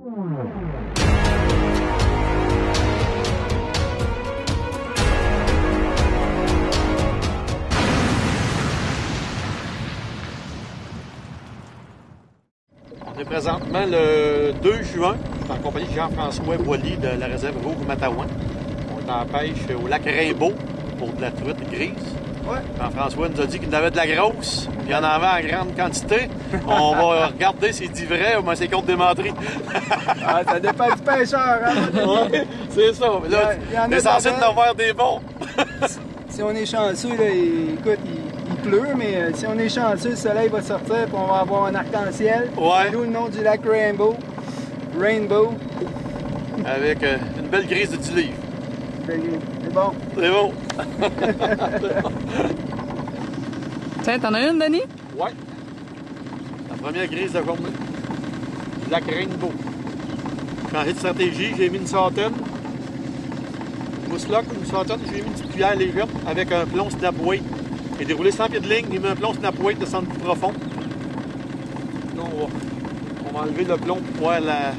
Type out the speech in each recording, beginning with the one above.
On est présentement le 2 juin. Je suis en compagnie de Jean-François Boilly de la réserve Rouge-Matawan. On est en pêche au lac Rainbow pour de la truite grise. Ouais. Jean-François nous a dit qu'il en avait de la grosse, puis il en avait en grande quantité. On va regarder s'il dit vrai ou bien c'est contre des menteries. Ah, ça dépend du pêcheur, hein? Ouais, c'est ça. Mais là, Il y en t'es a censé dedans. en avoir des bons. Si on est chanceux, là, écoute, il pleut, mais si on est chanceux, le soleil va sortir et on va avoir un arc-en-ciel. Ouais. D'où le nom du lac Rainbow. Rainbow. Avec une belle grise de 10 livres. C'est bon. C'est bon. Tiens, t'en as une, Denis? Ouais. La première grise de la journée. Du lac Rainbow. Changé de stratégie, j'ai mis une centaine. Mousselock, une centaine, j'ai mis une petite cuillère légère avec un plomb snap weight. J'ai déroulé 100 pieds de ligne, j'ai mis un plomb snap weight de centre plus profond. Là, on va enlever le plomb pour voir la...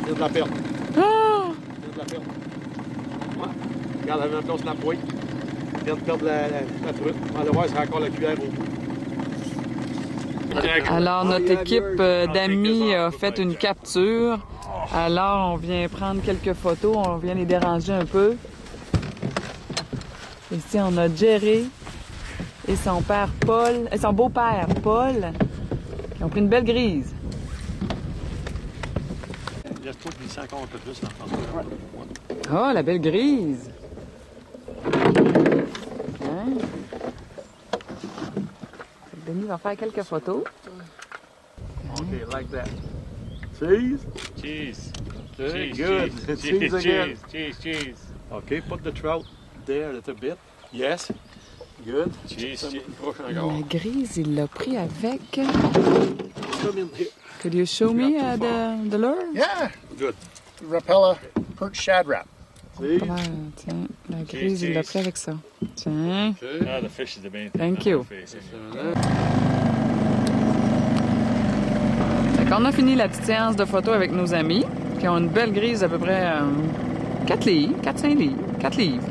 Il y a de la perte. Ah! Il y a de la perte. Ouais. Regarde, avec un plomb snap weight. Il vient de perdre la truite. On va aller voir si c'est encore la cuillère au bout. Alors, notre équipe d'amis a fait une capture. Alors, on vient prendre quelques photos. On vient les déranger un peu. Ici, on a Jerry et son père Paul, et son beau-père Paul, qui ont pris une belle grise. Il reste pas de glisser encore un peu plus, là. Oh, la belle grise! Hein? Denis va faire quelques photos. Okay, like that. Cheese? Cheese. Very Cheese, good. cheese, Cheese cheese, again. cheese, cheese. Okay, put the trout there a little bit. Yes. Good. Cheese, Ça cheese. m'approche encore. La grise, il l'a pris avec. Come in here. Could you show me the lure? Yeah, Good. Rapella perch shad wrap. See? Voilà, tiens, la grise, il l'a pris avec ça. Tiens. Ah, the fish is the main thing. Thank not you. the face. Fait qu'on a fini la petite séance de photos avec nos amis, qui ont une belle grise d'à peu près 4 livres, 4-5 livres, 4 livres.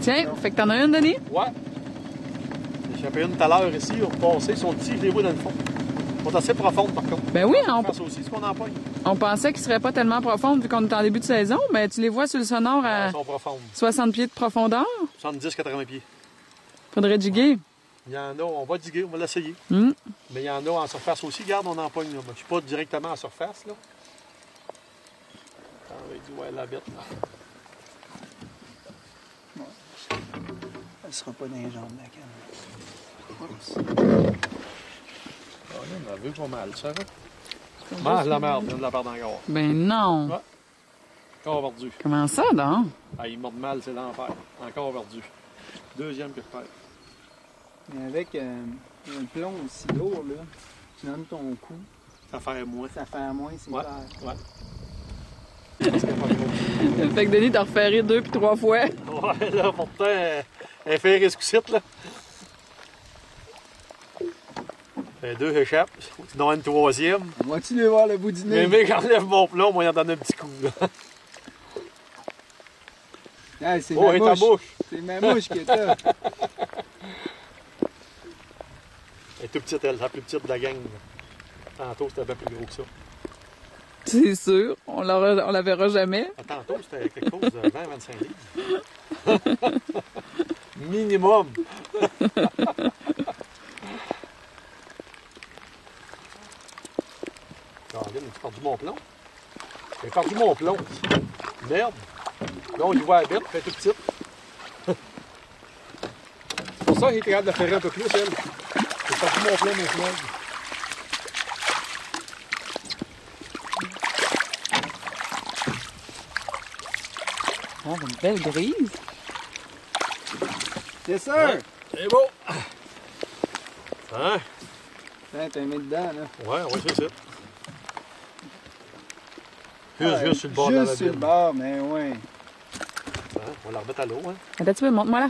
Tiens, fait que t'en as une, Denis? Ouais. J'ai échappé une tout à l'heure ici, on repassait, ils sont petits, je les vois dans le fond. Ils sont assez profondes par contre. Ben oui, On pense aussi, ce qu'on en pogne. on pensait qu'ils seraient pas tellement profondes vu qu'on est en début de saison, mais tu les vois sur le sonore à Ils sont profondes. 60 pieds de profondeur. 70-80 pieds. Faudrait diguer. Il y en a, on va diguer, on va l'essayer. Hmm. Mais il y en a en surface aussi. Regarde, on en pogne. Là. Moi, je suis pas directement en surface. Là. Avec du ouais, la bête. Là. Elle sera pas dans les jambes, la canne. On a vu pas mal, ça va? Mange la merde, il y a de la perdre encore. Ben non. Ouais. Encore perdu. Comment ça, donc? Ah, il mord mal, c'est l'enfer. Encore perdu. Deuxième que je perds. Mais avec un plomb aussi lourd, là, tu donnes ton coup, Ça fait moins. ça fait moins, c'est Ouais. clair. Ouais. Parce qu'il y a pas de gros. Fait que Denis t'a refairé 2 puis 3 fois. Ouais, là, pourtant, elle fait risque là. Fait deux échappes. Sinon, une troisième. Vas-tu aller voir le bout du nez? Mais j'enlève mon plomb, moi, il en donne un petit coup. Là. Ah, c'est Oh, ma et ta mouche. bouche. C'est ma mouche qui est là. Elle est toute petite, elle, c'est la plus petite de la gang. Là. Tantôt, c'était bien plus gros que ça. C'est sûr. On la verra jamais. Tantôt, c'était quelque chose de 20-25 livres. Minimum. Caroline, as-tu perdu mon plomb? J'ai perdu mon plomb. Merde. Là, on y voit la bête, elle est toute petite. C'est pour ça qu'il était capable de la ferrer un peu plus, elle. J'ai perdu mon plomb maintenant. Oh, une belle grise. C'est sûr! Ouais. C'est beau. Hein? Tiens, t'as mis dedans, là. Ouais, on va essayer ça. Juste sur le bord de la Juste sur le labine. bord, mais ouais. Hein, on va la remettre à l'eau. Hein. Attends un petit peu, montre-moi là.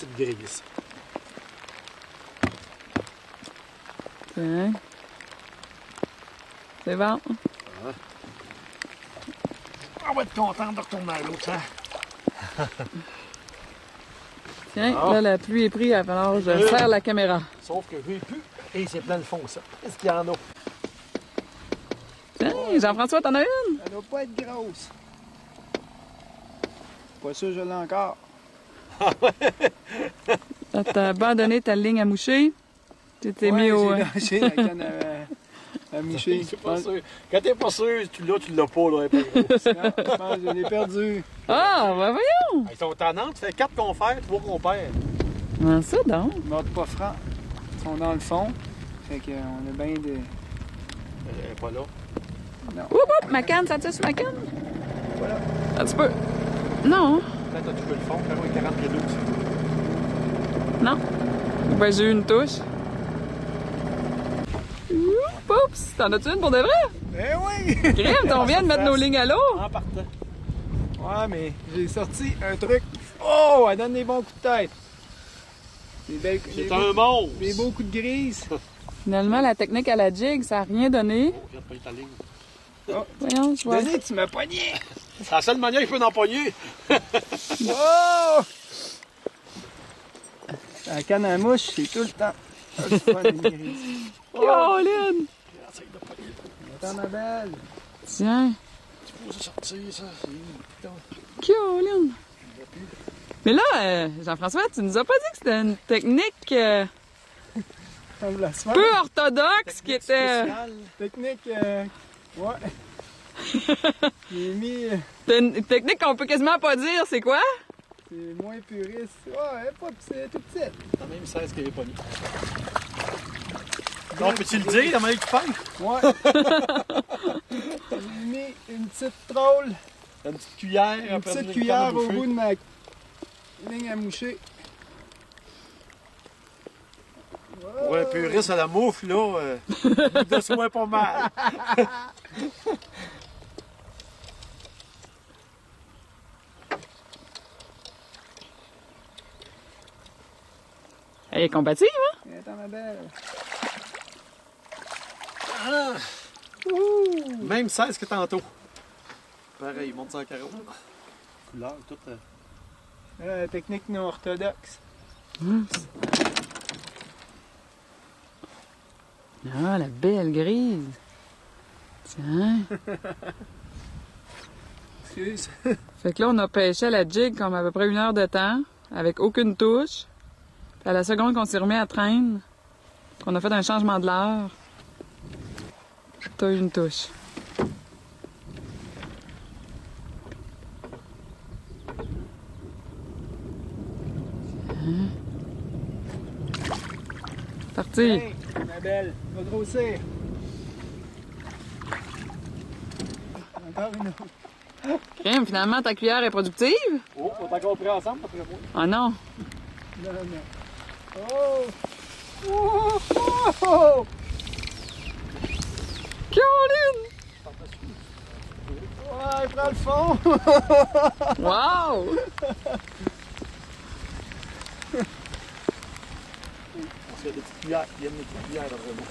petite grise. Tiens. C'est bon. On va être content de retourner à l'autre, hein? Tiens, là, la pluie est prise, alors je serre la caméra. Sauf que j'ai plus. Et c'est plein de fond, ça. Qu'est-ce qu'il y en a? Tiens, Jean-François, t'en as une? Elle doit pas être grosse. Pas sûr que je l'ai encore. T'as abandonné ta ligne à moucher? Tu t'es mis au... J'ai lâché la canne à moucher. C'est pas sûr. Quand t'es pas sûr, tu l'as pas, là. Elle est pas grosse. Non, je pense que je l'ai perdu. Ah, ben voyons! Ils sont tannants. Tu fais 4 qu'on fait, 3 qu'on perd. Comment ça, donc? Ils mordent pas franc. Ils sont dans le fond. Fait qu'on a bien de... Elle est pas là. Oup, oup, ma canne, ça tire sur ma canne? Voilà. Un petit peu. Non, Là, t'as touché le fond. Quand on est 40 pieds d'eau dessus. non. Ben, j'ai eu une touche. Oups, t'en as-tu une pour de vrai? Eh oui! Crème, on vient de mettre nos lignes à l'eau. En partant. Ouais, mais j'ai sorti un truc. Oh, elle donne des bons coups de tête. C'est un monstre. Des beaux coups de grise. Finalement, la technique à la jig, ça n'a rien donné. Oh, viens de payer ta ligne. Voyons, je vois. Denis, tu m'as pogné. C'est la seule manière qu'il peut empoigner. Oh! La canne à mouche, c'est tout le temps. Le fun, les grises. Caroline! Attends, ma belle. Tiens, Faut se sortir, ça. Caroline! Mais là, Jean-François, tu nous as pas dit que c'était une technique Comme la semaine. peu orthodoxe qui était... Technique, ouais. J'ai mis, C'était une technique qu'on peut quasiment pas dire, c'est quoi? c'est moins puriste. Ouais, pas c'est tout petit. T'as même 16 qu'elle est pognée. Donc, peux-tu le dire, la manière que tu parles? Ouais. J'ai mis une petite troll, Une petite cuillère. une petite cuillère au bout de ma ligne à moucher. Ouais, puriste à la mouffe, là. Il doit se pas mal. Elle est combative, hein? Attends, ma belle. Même 16 que tantôt. Pareil, il monte sans carreau. Couleur, toute. Technique non orthodoxe. Ah, la belle grise. Tiens. Excuse. Fait que là, on a pêché à la jig comme à peu près 1 heure de temps, avec aucune touche. Puis à la seconde qu'on s'est remis à traîne, qu'on a fait un changement de l'heure, t'as eu une touche. Parti. Hey, ma belle, va grossir. Encore une autre. Crème, finalement, ta cuillère est productive? Oh, on est encore pris ensemble, après moi. Ah non. Non, non. Oh! Oh! Oh! Oh! Caroline! Ouais, prends le fond! Wow! Parce qu'il y a des petites cuillères. Il y a des petites cuillères, là, vraiment.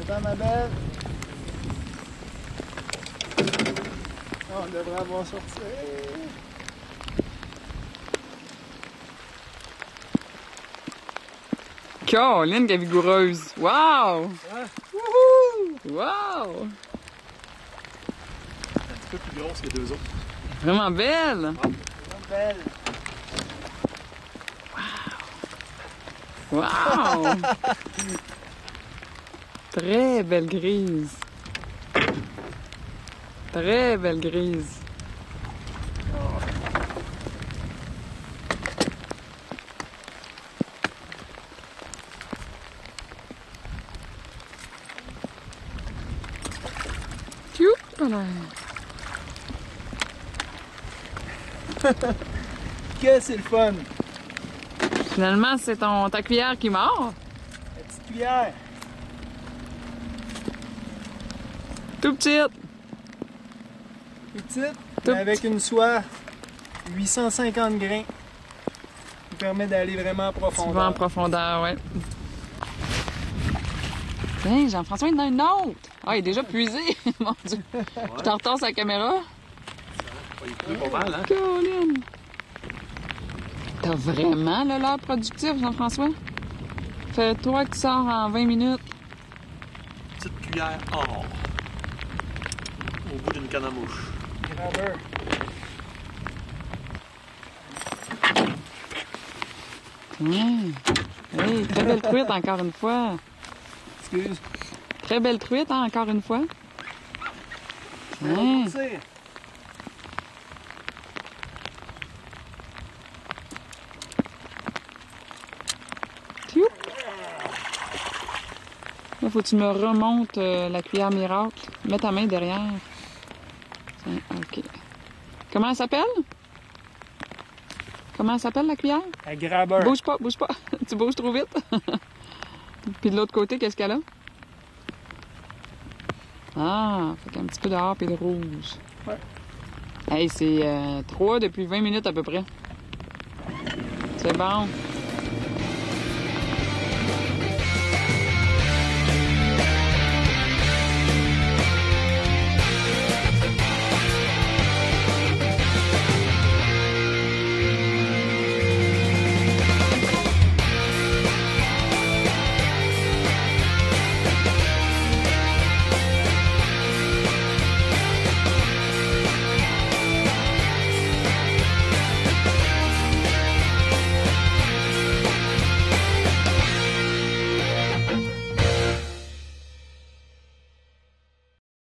Attends, ma belle. On devrait avoir sorti. Caroline, qu'elle est vigoureuse! Wow! Wouhou! Wow! Un petit peu plus grosse que les deux autres. Vraiment belle! Belle. Wow! Très belle grise. Très belle grise. Youp! Que c'est le fun! Finalement, c'est ta cuillère qui mord. La petite cuillère. Tout petite. Petite, Tout mais avec une soie 850 grains. Qui permet d'aller vraiment en Tu vas en profondeur. profondeur, ouais. Tiens, Jean-François, il y en a une autre. Ah, il est déjà puisé. Mon Dieu. Je t'en retourne sa caméra. Il pleut pas mal, hein? Colin. T'as vraiment le l'heure productif, Jean-François? Fais-toi que tu sors en 20 minutes. Petite cuillère or. Au bout d'une canne à mouche. Grabber. Hey, très belle truite encore une fois. Excuse. Très belle truite, hein, encore une fois. Je vais remonter. Tiou. Là, faut que tu me remontes la cuillère miracle. Mets ta main derrière. Tiens, OK. Comment elle s'appelle? Comment elle s'appelle, la cuillère? Un grabber. Bouge pas, bouge pas. Tu bouges trop vite. Puis de l'autre côté, qu'est-ce qu'elle a? Ah, fait qu'un petit peu de or et de rouge. Ouais. Hey, c'est 3 depuis 20 minutes à peu près. C'est bon.